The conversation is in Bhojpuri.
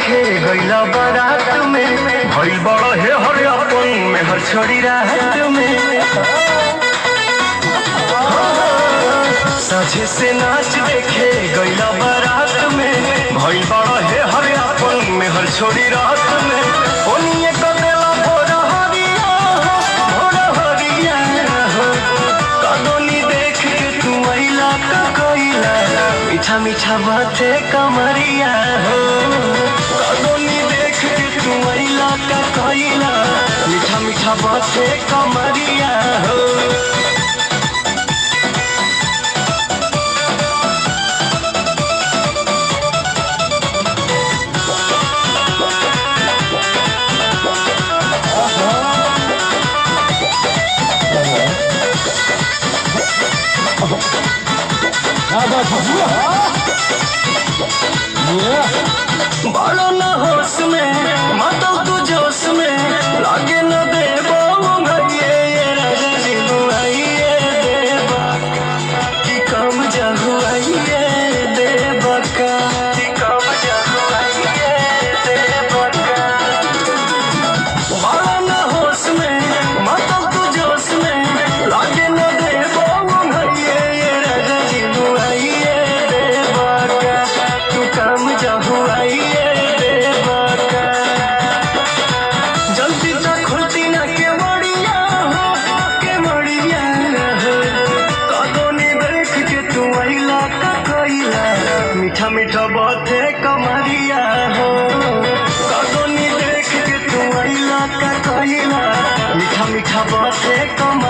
देखे गईला बारात में भइल बड़ा हे हर अपन में हर छोड़ी रात में साझे से नाच देखे गईला बारात में भइल बड़ा हे हर अपन में हर छोड़ी रात में ओनिए कदेला भोरा हरिया कदोनी देख के तू आइला का कोइला मीठा मीठा बाते कमरिया हो कदोनी देख के तू आइला का कोइला मीठा मीठा बाते कमरिया हो बड़ो न होश में मातो तू जोश में लागे न देबो भइए राजा जी बुआइए देबा कि कम जहुआइए देबा का कि कम जहुआइए देबा का बड़ो न होश में मातो तू जोश में लागे न देबो भइए राजा जी बुआइए देबा का तू कम जहुआइए मीठा मीठा बाते कमरिया हो कदोनी देख के तू आइला का कोइला मीठा मीठा बाते कमरिया।